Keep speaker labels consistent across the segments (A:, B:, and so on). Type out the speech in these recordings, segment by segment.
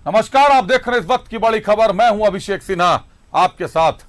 A: नमस्कार, आप देख रहे हैं इस वक्त की बड़ी खबर। मैं हूं अभिषेक सिन्हा आपके साथ।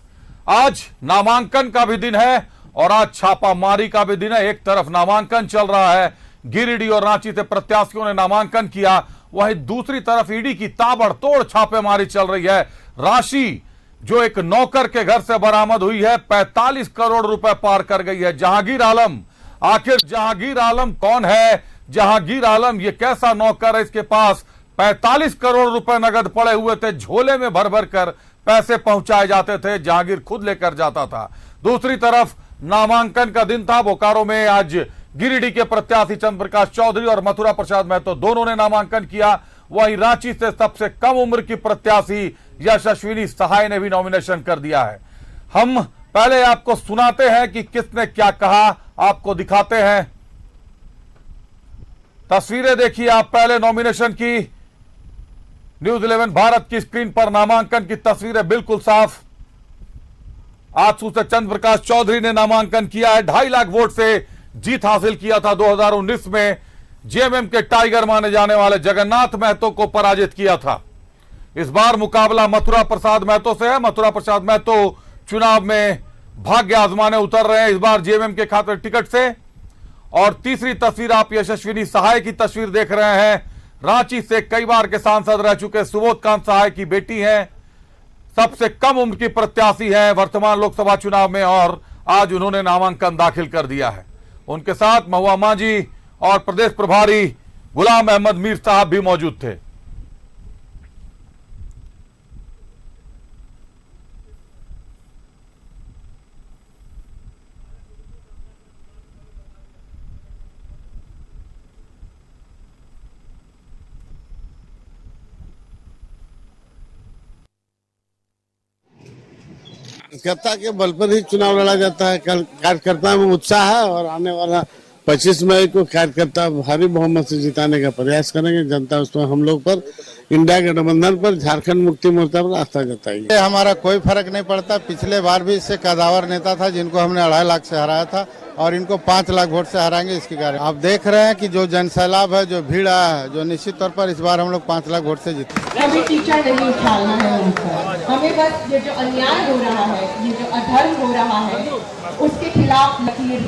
A: आज नामांकन का भी दिन है और आज छापामारी का भी दिन है। एक तरफ नामांकन चल रहा है, गिरिडीह और रांची से प्रत्याशियों ने नामांकन किया, वहीं दूसरी तरफ ईडी की ताबड़तोड़ छापेमारी चल रही है। राशि जो एक नौकर के घर से बरामद हुई है 45 करोड़ रुपए पार कर गई है। जहांगीर आलम, आखिर जहांगीर आलम कौन है? जहांगीर आलम ये कैसा नौकर है? इसके पास 45 करोड़ रुपए नगद पड़े हुए थे, झोले में भर भर कर पैसे पहुंचाए जाते थे, जहांगीर खुद लेकर जाता था। दूसरी तरफ नामांकन का दिन था। बोकारो में आज गिरिडीह के प्रत्याशी चंद्र प्रकाश चौधरी और मथुरा प्रसाद महतो दोनों ने नामांकन किया। वहीं रांची से सबसे कम उम्र की प्रत्याशी यशस्विनी सहाय ने भी नॉमिनेशन कर दिया है। हम पहले आपको सुनाते हैं कि किसने क्या कहा, आपको दिखाते हैं तस्वीरें। देखिए आप पहले नॉमिनेशन की न्यूज 11 भारत की स्क्रीन पर नामांकन की तस्वीरें बिल्कुल साफ। आजसू से चंद्र प्रकाश चौधरी ने नामांकन किया है। 2.5 लाख वोट से जीत हासिल किया था। 2019 में जेएमएम के टाइगर माने जाने वाले जगन्नाथ महतो को पराजित किया था। इस बार मुकाबला मथुरा प्रसाद महतो से है। मथुरा प्रसाद महतो चुनाव में भाग्य आजमाने उतर रहे हैं इस बार जेएमएम के खातिर टिकट से। और तीसरी तस्वीर आप यशस्विनी सहाय की तस्वीर देख रहे हैं। रांची से कई बार के सांसद रह चुके सुबोध कांत सहाय की बेटी हैं, सबसे कम उम्र की प्रत्याशी है वर्तमान लोकसभा चुनाव में, और आज उन्होंने नामांकन दाखिल कर दिया है। उनके साथ महुआ मांझी और प्रदेश प्रभारी गुलाम अहमद मीर साहब भी मौजूद थे।
B: कार्यकर्ता के बल पर ही चुनाव लड़ा जाता है। कार्यकर्ता में उत्साह है और आने वाला 25 मई को कार्यकर्ता भारी बहुमत से जिताने का प्रयास करेंगे। जनता उसमें हम लोग पर, इंडिया गठबंधन पर, झारखंड मुक्ति मोर्चा पर आस्था जताएगी।
C: हमारा कोई फर्क नहीं पड़ता। पिछले बार भी इससे कदावर नेता था जिनको हमने 2.5 लाख से हराया था और इनको 5 लाख वोट से हराएंगे। इसकी कारण आप देख रहे हैं कि जो जनसैलाब है, जो भीड़ आया है, जो निश्चित तौर पर इस बार हम लोग 5 लाख वोट से जीते।
D: कभी टीचर नहीं उछालना है उनका। हमें बस ये जो अन्याय हो रहा है, ये जो अधर्म हो रहा है, उसके खिलाफ लकीर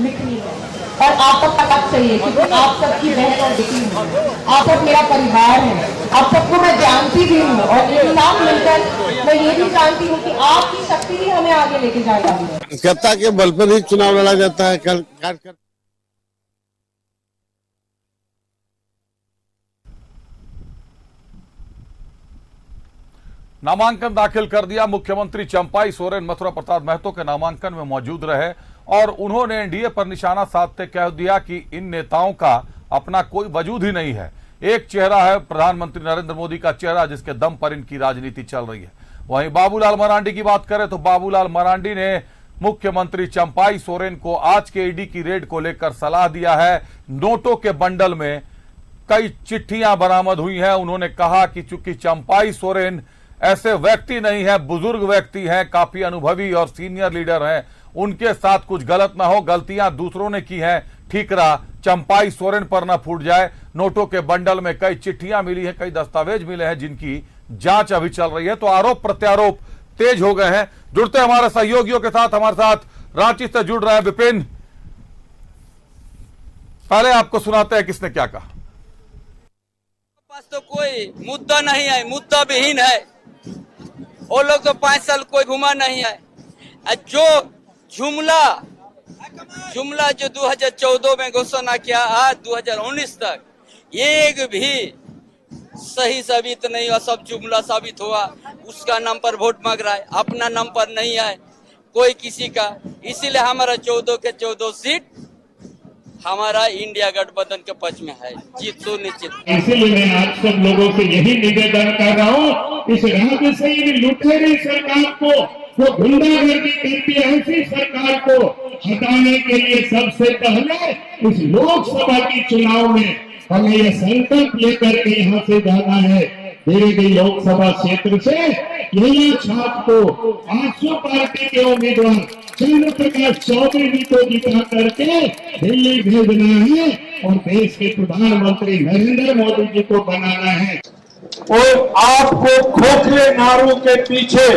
D: लिखनी है। और आप सब पता चाहिए कि आप सबकी बहन और बेटी हूँ, आप सब मेरा परिवार है, आप सबको मैं जानती भी हूँ और एक साथ मिलकर मैं ये भी जानती हूँ कि आपकी शक्ति ही हमें आगे लेके जाएगी।
B: कार्यकर्ता के बल पर ही चुनाव लड़ा जाता है। कार्यकर्ता
A: नामांकन दाखिल कर दिया। मुख्यमंत्री चंपाई सोरेन मथुरा प्रसाद महतो के नामांकन में मौजूद रहे और उन्होंने एनडीए पर निशाना साधते कह दिया कि इन नेताओं का अपना कोई वजूद ही नहीं है। एक चेहरा है प्रधानमंत्री नरेंद्र मोदी का चेहरा, जिसके दम पर इनकी राजनीति चल रही है। वहीं बाबूलाल मरांडी की बात करें तो बाबूलाल मरांडी ने मुख्यमंत्री चंपाई सोरेन को आज के ईडी की रेड को लेकर सलाह दिया है। नोटों के बंडल में कई चिट्ठियां बरामद हुई हैं। उन्होंने कहा कि चूंकि चंपाई सोरेन ऐसे व्यक्ति नहीं है, बुजुर्ग व्यक्ति हैं, काफी अनुभवी और सीनियर लीडर हैं, उनके साथ कुछ गलत ना हो, गलतियां दूसरों ने की हैं, ठीकरा चंपाई सोरेन पर ना फूट जाए। नोटों के बंडल में कई चिट्ठियां मिली हैं, कई दस्तावेज मिले हैं जिनकी जांच अभी चल रही है। तो आरोप प्रत्यारोप तेज हो गए हैं। जुड़ते हमारे सहयोगियों के साथ, हमारे साथ रांची से जुड़ रहे हैं विपिन। पहले आपको सुनाते हैं किसने क्या कहा।
E: पास तो कोई मुद्दा नहीं है, मुद्दा विहीन है। वो लोग तो 5 साल कोई घुमा नहीं है। जो जुमला जो 2014 में घोषणा किया, आज 2019 तक एक भी सही साबित नहीं हुआ, सब जुमला साबित हुआ। उसका नाम पर वोट मांग रहा है, अपना नाम पर नहीं है कोई किसी का। इसीलिए हमारा 14 के 14 सीट हमारा इंडिया गठबंधन के पक्ष में है, जीत सुनिश्चित।
F: इसीलिए मैं आप सब लोगों से यही निवेदन कर रहा हूँ, इस राज्य से इन लुटेरी सरकार को, वो गुंडागर्दी करती है ऐसी सरकार को हटाने के लिए सबसे पहले इस लोकसभा की चुनाव में हमें यह संकल्प लेकर के यहाँ से जाना है। गिरिडीह लोकसभा क्षेत्र से यही छाप को 800 पार्टी के उम्मीदवार चंद्र प्रकाश चौधरी जी को जिता करके दिल्ली भेजना है और देश के प्रधानमंत्री नरेंद्र मोदी जी को बनाना है। और आपको खोखले नारों के पीछे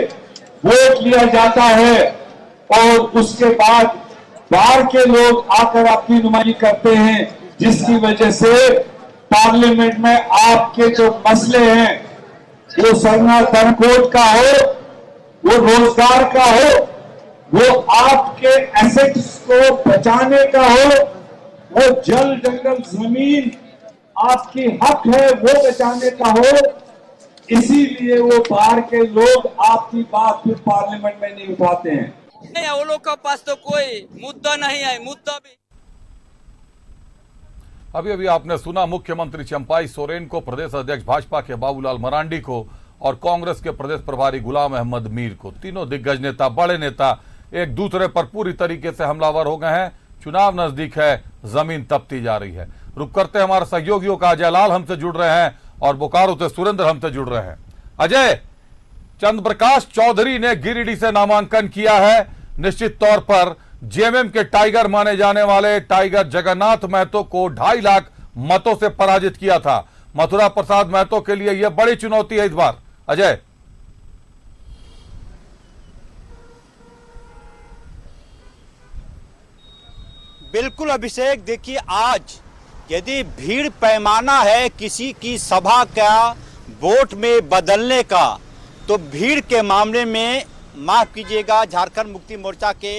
F: वोट लिया जाता है और उसके बाद बाहर के लोग आकर आपकी नुमाइंदगी करते हैं, जिसकी वजह से पार्लियामेंट में आपके जो मसले हैं, वो सनातन कोड का हो, वो रोजगार का हो, वो आपके एसेट्स को बचाने का हो, वो जल जंगल जमीन आपकी हक है वो बचाने का हो, इसीलिए वो बाहर के लोग आपकी बात फिर पार्लियामेंट में नहीं उठाते हैं।
E: वो लोग के पास तो कोई मुद्दा नहीं है, मुद्दा भी
A: अभी अभी आपने सुना मुख्यमंत्री चंपाई सोरेन को, प्रदेश अध्यक्ष भाजपा के बाबूलाल मरांडी को और कांग्रेस के प्रदेश प्रभारी गुलाम अहमद मीर को। तीनों दिग्गज नेता, बड़े नेता एक दूसरे पर पूरी तरीके से हमलावर हो गए हैं। चुनाव नजदीक है, जमीन तपती जा रही है। रुक करते हमारे सहयोगियों का अजय लाल हमसे जुड़ रहे हैं और बोकारो से सुरेंद्र हमसे जुड़ रहे हैं। अजय, चंद्र प्रकाश चौधरी ने गिरिडीह से नामांकन किया है। निश्चित तौर पर जेएमएम के टाइगर माने जाने वाले टाइगर जगन्नाथ महतो को 2.5 लाख मतों से पराजित किया था। मथुरा प्रसाद महतो के लिए यह बड़ी चुनौती है इस बार। अजय,
G: बिल्कुल अभिषेक, देखिए आज यदि भीड़ पैमाना है किसी की सभा का वोट में बदलने का, तो भीड़ के मामले में माफ कीजिएगा झारखंड मुक्ति मोर्चा के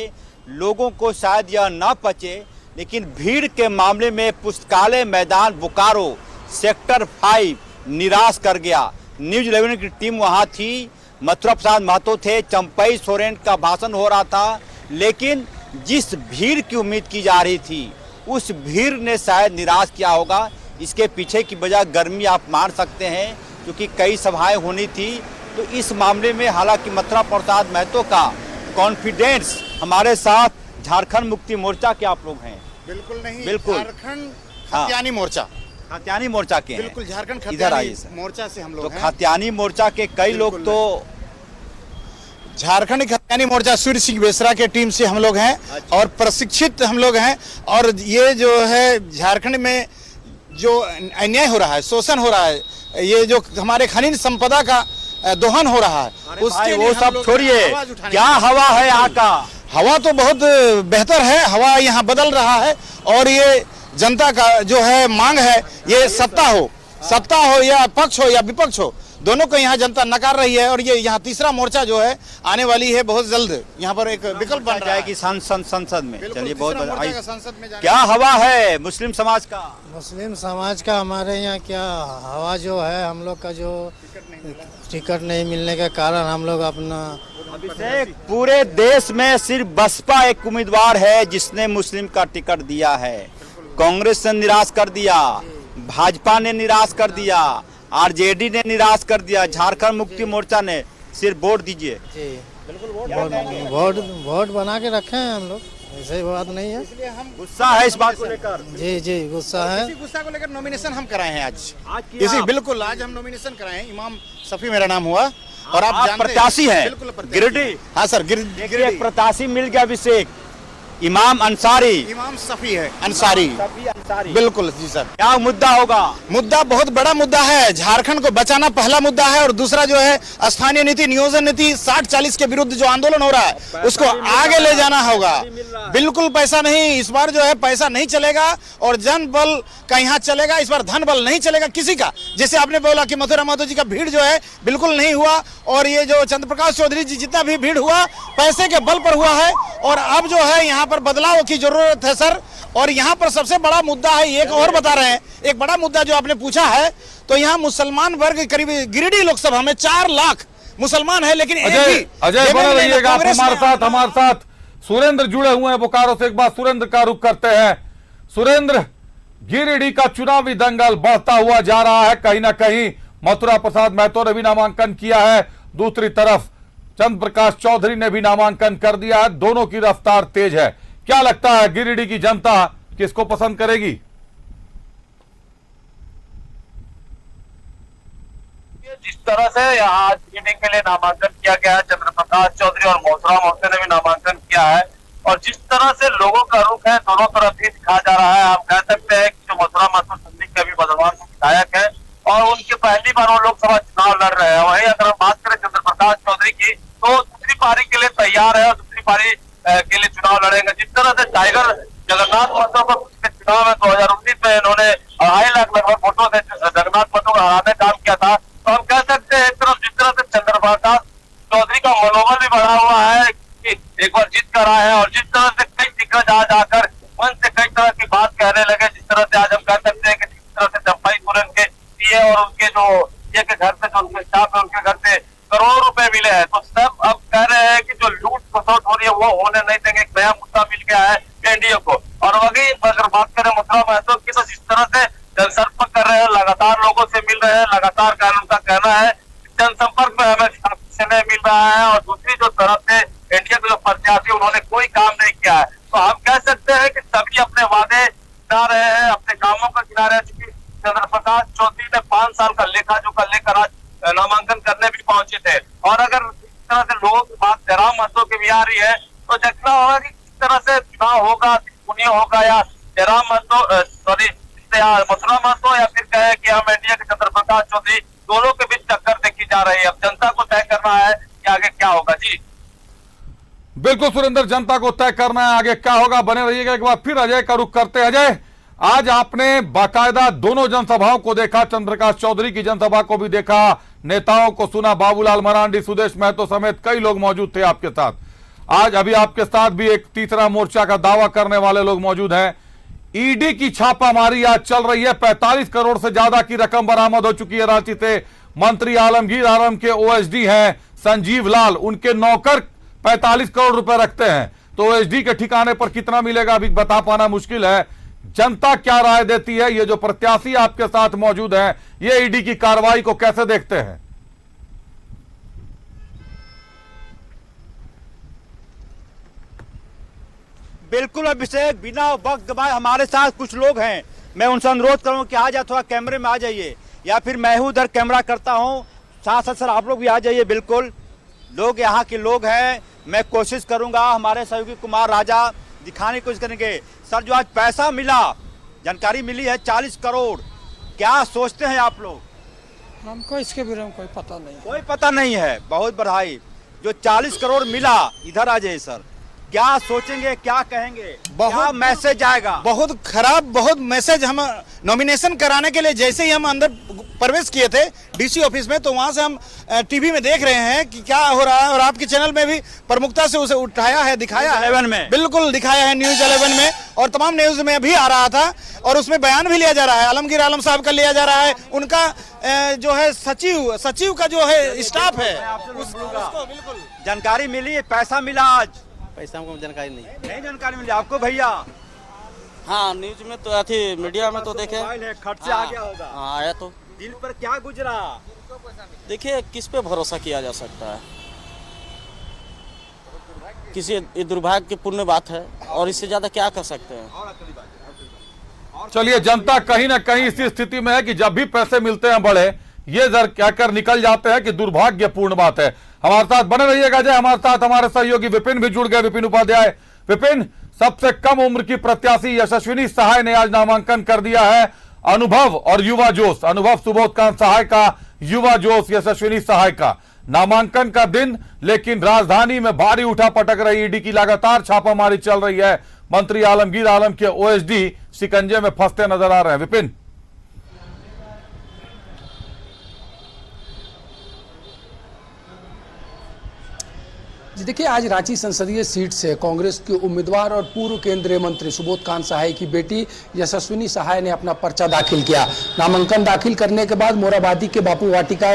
G: लोगों को शायद यह ना पचे, लेकिन भीड़ के मामले में पुस्तकालय मैदान बोकारो सेक्टर 5 निराश कर गया। न्यूज 11 की टीम वहां थी, मथुरा प्रसाद महतो थे, चंपाई सोरेन का भाषण हो रहा था, लेकिन जिस भीड़ की उम्मीद की जा रही थी उस भीड़ ने शायद निराश किया होगा। इसके पीछे की वजह गर्मी आप मान सकते हैं, क्योंकि कई सभाएं होनी थी। तो इस मामले में हालांकि मथुरा प्रसाद महतो का कॉन्फिडेंस, हमारे साथ झारखंड मुक्ति मोर्चा के आप लोग हैं?
H: बिल्कुल नहीं,
G: बिल्कुल
H: झारखंड खतियानी मोर्चा,
G: खतियानी मोर्चा के हैं।
H: बिल्कुल झारखंड
G: इधर आइए
H: खतियानी
G: सर।
H: मोर्चा से हम
G: तो
H: लोग हैं।
G: खतियानी मोर्चा के कई लोग तो
H: झारखंड खतियानी मोर्चा सूर्य सिंह बेसरा के टीम से हम लोग हैं और प्रशिक्षित हम लोग हैं। और ये जो है झारखंड में जो अन्याय हो रहा है, शोषण हो रहा है, ये जो हमारे खनिज संपदा का दोहन हो रहा है, उसके
G: वो सब छोड़िए, क्या हवा है यहाँ का?
H: हवा तो बहुत बेहतर है, हवा यहाँ बदल रहा है। और ये जनता का जो है मांग है, ये सत्ता हो या पक्ष हो या विपक्ष हो, दोनों को यहाँ जनता नकार रही है। और ये यहाँ तीसरा मोर्चा जो है आने वाली है बहुत जल्द, यहाँ पर एक विकल्प बन जाएगी
G: संसद में। चलिए बहुत
H: संसद में
G: क्या हवा है मुस्लिम समाज का?
I: मुस्लिम समाज का हमारे यहाँ क्या हवा जो है, हम लोग का जो टिकट नहीं मिलने के कारण हम लोग अपना
G: अभिषेक, पूरे देश में सिर्फ बसपा एक उम्मीदवार है जिसने मुस्लिम का टिकट दिया है। कांग्रेस ने निराश कर दिया, भाजपा ने निराश कर दिया, आरजेडी ने निराश कर दिया, झारखंड मुक्ति मोर्चा ने सिर्फ वोट दीजिए।
I: जी बिल्कुल वोट बना के रखे हैं हम लोग, ऐसे बात नहीं है।
G: गुस्सा है इस बात को लेकर?
I: जी गुस्सा है।
H: इसी गुस्सा को लेकर नॉमिनेशन हम कराए हैं आज इसी बिल्कुल आज हम नॉमिनेशन कराए हैं। इमाम सफी मेरा नाम हुआ और आप
G: प्रत्याशी हैं
H: गिरिडीह? हाँ सर, गिरिडीह
G: प्रत्याशी मिल गया अभिषेक, इमाम अंसारी,
H: इमाम सफी है अंसारी, बिल्कुल जी सर।
G: क्या मुद्दा होगा?
H: मुद्दा बहुत बड़ा मुद्दा है, झारखंड को बचाना पहला मुद्दा है। और दूसरा जो है स्थानीय नीति, नियोजन नीति 60-40 के विरुद्ध जो आंदोलन हो रहा है उसको आगे ले जाना होगा। बिल्कुल पैसा नहीं, इस बार जो है पैसा नहीं चलेगा और जन बल का यहाँ चलेगा, इस बार धन बल नहीं चलेगा किसी का। जैसे आपने बोला कि मथुरा महतो जी का भीड़ जो है बिल्कुल नहीं हुआ, और ये जो चंद्र प्रकाश चौधरी जी जितना भी भीड़ हुआ पैसे के बल पर हुआ है। और अब जो है यहाँ पर बदलाव की जरूरत है सर। और यहाँ पर सबसे बड़ा मुद्दा है, एक और बता रहे हैं, एक बड़ा मुद्दा जो आपने पूछा है, तो यहाँ मुसलमान वर्ग करीब गिरिडीह लोकसभा में 4 लाख मुसलमान है, लेकिन
A: अजय बने रहिएगा आप हमारे साथ सुरेंद्र जुड़े हुए हैं बोकारो से। एक बार सुरेंद्र का रुख करते हैं। सुरेंद्र, गिरिडीह का चुनावी दंगल बढ़ता हुआ जा रहा है, कहीं ना कहीं मथुरा प्रसाद महतो ने भी नामांकन किया है, दूसरी तरफ चंद्र प्रकाश चौधरी ने भी नामांकन कर दिया है, दोनों की रफ्तार तेज है। क्या लगता है गिरिडीह की जनता किसको पसंद करेगी?
J: जिस तरह से यहाँ गिरिडीह के लिए नामांकन किया गया है, चंद्र प्रकाश चौधरी और मथुरा महतो ने भी नामांकन किया है, और जिस तरह से लोगों का रुख है दोनों तरफ ही दिखा जा रहा है। आप कह सकते हैं कि जो मथुरा महतो संदिग्ध के भी बदलवान विधायक है और उनके पहली बार वो लोकसभा चुनाव लड़ रहे हैं। वहीं अगर हम बात करें चंद्र प्रकाश चौधरी की, तो दूसरी पारी के लिए तैयार है और दूसरी पारी के लिए चुनाव लड़ेंगे। जिस तरह से टाइगर जगन्नाथ महतो को चुनाव में 2019 में इन्होंने 2.5 लाख लगभग वोटों से जगन्नाथ महतो को हराने का काम किया था, तो हम कह सकते हैं एक तरफ जिस तरह से चंद्र प्रकाश चौधरी का मनोबल भी बढ़ा हुआ है कि एक बार जीत कर आए हैं, और जिस तरह से कई दिग्गज आज आकर मन से कई तरह की बात कहने लगे, जिस तरह से आज हम कह सकते हैं कि जिस तरह से चंपाई सोरेन के पीए और उनके जो ये के घर से जो उनके स्टाफ है उनके घर से करोड़ों रुपए मिले हैं, तो सब अब कह रहे हैं कि जो लूट खसोट हो रही है वो होने नहीं देंगे। एक नया मुद्दा मिल गया है एनडीए को। और वही अगर बात करें मथुरा महतो की, तो जिस तरह से जनसंपर्क कर रहे हैं, लगातार लोगों से मिल रहे हैं, लगातार का उनका कहना है जनसंपर्क में हमें समय मिल रहा है, और दूसरी जो तरफ से एनडीए के जो प्रत्याशी उन्होंने कोई काम नहीं किया है। तो हम कह सकते हैं कि सभी अपने वादे गिना रहे हैं, अपने कामों का गिना रहे हैं। चूंकि चंद्र प्रकाश चौधरी ने 5 साल का लेखा जोखा लेकर आज नामांकन करने भी पहुंचे थे, और अगर इस तरह से लोगों की बात जयराम महतो की भी आ रही है, तो देखना होगा कि किस तरह से चुनाव होगा, पुनिया होगा, या जयराम महतो मथुरा महतो, या फिर कहे कि हम एनडीए के चंद्र प्रकाश चौधरी, दोनों के बीच टक्कर देखी जा रही है। अब जनता को तय करना है कि आगे क्या होगा। जी
A: बिल्कुल सुरेंद्र, जनता को तय करना है आगे क्या होगा। बने रहिएगा। एक बार फिर अजय का रुख करते हैं। अजय, आज आपने बाकायदा दोनों जनसभाओं को देखा, चंद्रप्रकाश चौधरी की जनसभा को भी देखा, नेताओं को सुना, बाबूलाल मरांडी, सुदेश महतो समेत कई लोग मौजूद थे आपके साथ। आज अभी आपके साथ भी एक तीसरा मोर्चा का दावा करने वाले लोग मौजूद हैं। ईडी की छापामारी आज चल रही है। 45 करोड़ से ज्यादा की रकम बरामद हो चुकी है रांची से। मंत्री आलमगीर आलम के ओएसडी हैं संजीव लाल, उनके नौकर 45 करोड़ रुपए रखते हैं, तो ओएसडी के ठिकाने पर कितना मिलेगा अभी बता पाना मुश्किल है। जनता क्या राय देती है, ये जो प्रत्याशी आपके साथ मौजूद हैं, ये ईडी की कार्रवाई को कैसे देखते हैं?
G: बिल्कुल अभिषेक, बिना वक्त गवाए हमारे साथ कुछ लोग हैं, मैं उनसे अनुरोध करूं कि आ जाए, थोड़ा कैमरे में आ जाइए, या फिर मैं ही उधर कैमरा करता हूं, साथ साथ सर आप लोग भी आ जाइए। बिल्कुल लोग यहाँ के लोग हैं, मैं कोशिश करूंगा हमारे सहयोगी कुमार राजा दिखाने की कोशिश करेंगे। सर, जो आज पैसा मिला, जानकारी मिली है 40 करोड़, क्या सोचते हैं आप लोग?
K: हमको इसके बारे में कोई पता नहीं।
G: कोई पता नहीं है, बहुत बधाई। जो 40 करोड़ मिला, इधर आ जाइए सर, क्या सोचेंगे, क्या कहेंगे, बहुत मैसेज आएगा?
H: बहुत खराब, बहुत मैसेज। हम नॉमिनेशन कराने के लिए जैसे ही हम अंदर प्रवेश किए थे डीसी ऑफिस में, तो वहां से हम टीवी में देख रहे हैं कि क्या हो रहा है, और आपके चैनल में भी प्रमुखता से उसे उठाया है, दिखाया है
G: 11 में,
H: बिल्कुल दिखाया है, न्यूज 11 में और तमाम न्यूज में भी आ रहा था, और उसमें बयान भी लिया जा रहा है, आलमगीर आलम साहब का लिया जा रहा है, उनका जो है सचिव का जो है स्टाफ है उसको बिल्कुल
G: जानकारी मिली है। पैसा मिला आज?
K: पैसा हमको जानकारी नहीं
G: जानकारी मिली आपको भैया?
K: हाँ, न्यूज में तो थी, मीडिया में तो देखे,
G: खर्च से आ गया होगा।
K: हाँ, आया तो।
G: दिल पर क्या गुजरा?
K: देखिए, किस पे भरोसा किया जा सकता है, किसी ये दुर्भाग्यपूर्ण बात है, और इससे ज्यादा क्या कर सकते हैं।
A: चलिए, जनता कहीं ना कहीं इसी स्थिति में है कि जब भी पैसे मिलते हैं बड़े, ये जर कहकर निकल जाते हैं कि दुर्भाग्यपूर्ण बात है। हमारे साथ बने रहिएगा जय। हमारे साथ हमारे सहयोगी विपिन भी जुड़ गए, विपिन उपाध्याय। विपिन, सबसे कम उम्र की प्रत्याशी यशस्विनी सहाय ने आज नामांकन कर दिया है। अनुभव और युवा जोश, अनुभव सुबोधकांत सहाय का, युवा जोश यशस्विनी सहाय का। नामांकन का दिन, लेकिन राजधानी में भारी उठापटक रही। ईडी की लगातार छापामारी चल रही है। मंत्री आलमगीर आलम के ओएसडी शिकंजे में फंसते नजर आ रहे हैं। विपिन,
L: जी देखिए, आज रांची संसदीय सीट से कांग्रेस के उम्मीदवार और पूर्व केंद्रीय मंत्री सुबोधकांत सहाय की बेटी यशस्विनी सहाय ने अपना पर्चा दाखिल किया। नामांकन दाखिल करने के बाद मोराबादी के बापू वाटिका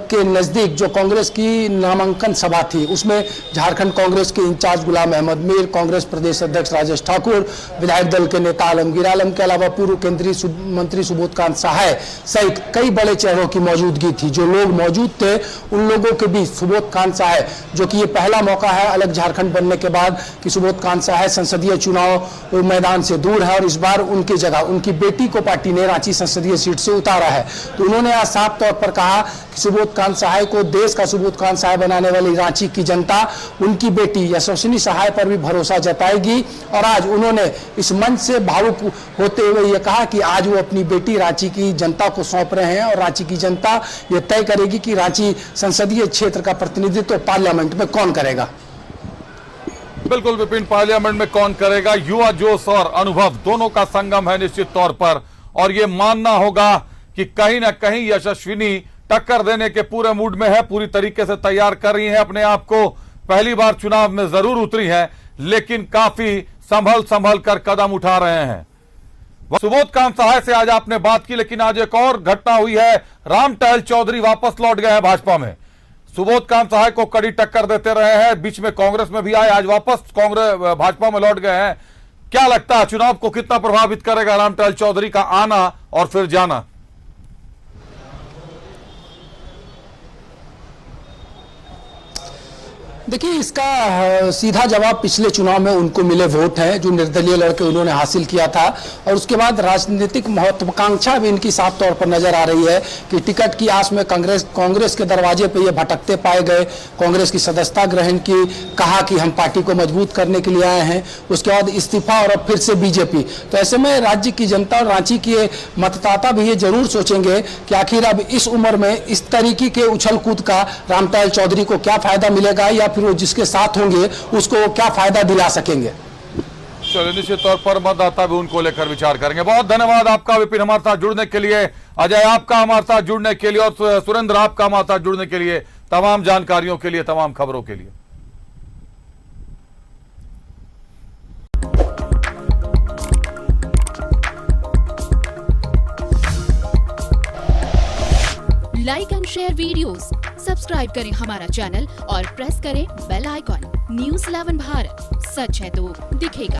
L: के नजदीक जो कांग्रेस की नामांकन सभा थी, उसमें झारखंड कांग्रेस के इंचार्ज गुलाम अहमद मीर, कांग्रेस प्रदेश अध्यक्ष राजेश ठाकुर, विधायक दल के नेता आलमगीर आलम के अलावा पूर्व केंद्रीय मंत्री सुबोधकांत सहाय सहित कई बड़े चेहरों की मौजूदगी थी। जो लोग मौजूद थे, उन लोगों के बीच सुबोधकांत सहाय, जो कि ये पहला मौका है अलग झारखंड बनने के बाद कि सुबोध कांसा है संसदीय चुनाव मैदान से दूर है और इस बार उनकी जगह उनकी बेटी को पार्टी ने रांची संसदीय सीट से उतारा है। तो उन्होंने आज साफ तौर पर कहा कि सुबोध कांत सहाय को देश का सुबोध कांत सहाय बनाने वाली रांची की जनता उनकी बेटी यशस्विनी सहाय पर भी भरोसा जताएगी। और आज उन्होंने इस मंच से भावुक होते हुए ये कहा कि आज वो अपनी बेटी रांची की जनता को सौंप रहे हैं और रांची की जनता ये तय करेगी कि रांची संसदीय क्षेत्र का प्रतिनिधित्व पार्लियामेंट में कौन करेगा।
A: बिल्कुल विपिन, पार्लियामेंट में कौन करेगा। युवा जोश और अनुभव दोनों का संगम है निश्चित तौर पर, और ये मानना होगा कि कहीं ना कहीं यशस्विनी टक्कर देने के पूरे मूड में है, पूरी तरीके से तैयार कर रही है अपने आप को। पहली बार चुनाव में जरूर उतरी है लेकिन काफी संभल कर कदम उठा रहे हैं। सुबोध कांत सहाय से आज आपने बात की, लेकिन आज एक और घटना हुई है। रामटहल चौधरी वापस लौट गए हैं भाजपा में। सुबोध कांत सहाय को कड़ी टक्कर देते रहे हैं, बीच में कांग्रेस में भी आए, आज वापस कांग्रेस भाजपा में लौट गए हैं। क्या लगता है चुनाव को कितना प्रभावित करेगा रामटहल चौधरी का आना और फिर जाना?
L: देखिए, इसका सीधा जवाब पिछले चुनाव में उनको मिले वोट है जो निर्दलीय लड़के उन्होंने हासिल किया था, और उसके बाद राजनीतिक महत्वाकांक्षा भी इनकी साफ तौर पर नजर आ रही है कि टिकट की आस में कांग्रेस के दरवाजे पे ये भटकते पाए गए। कांग्रेस की सदस्यता ग्रहण की, कहा कि हम पार्टी को मजबूत करने के लिए आए हैं, उसके बाद इस्तीफा और अब फिर से बीजेपी। तो ऐसे में राज्य की जनता और रांची के मतदाता भी ये जरूर सोचेंगे कि आखिर अब इस उम्र में इस तरीके के उछल कूद का रामटहल चौधरी को क्या फायदा मिलेगा, या फिर वो जिसके साथ होंगे उसको क्या फायदा दिला सकेंगे।
A: चलिए, निश्चित तौर पर मतदाता भी उनको लेकर विचार करेंगे। बहुत धन्यवाद आपका विपिन हमारे साथ जुड़ने के लिए, अजय आपका हमारे साथ जुड़ने के लिए, और सुरेंद्र आपका हमारे साथ जुड़ने के लिए, तमाम जानकारियों के लिए, तमाम खबरों के लिए।
M: Like and share videos, subscribe करें हमारा चैनल और प्रेस करें बेल आइकॉन। न्यूज़ 11 भारत, सच है तो दिखेगा।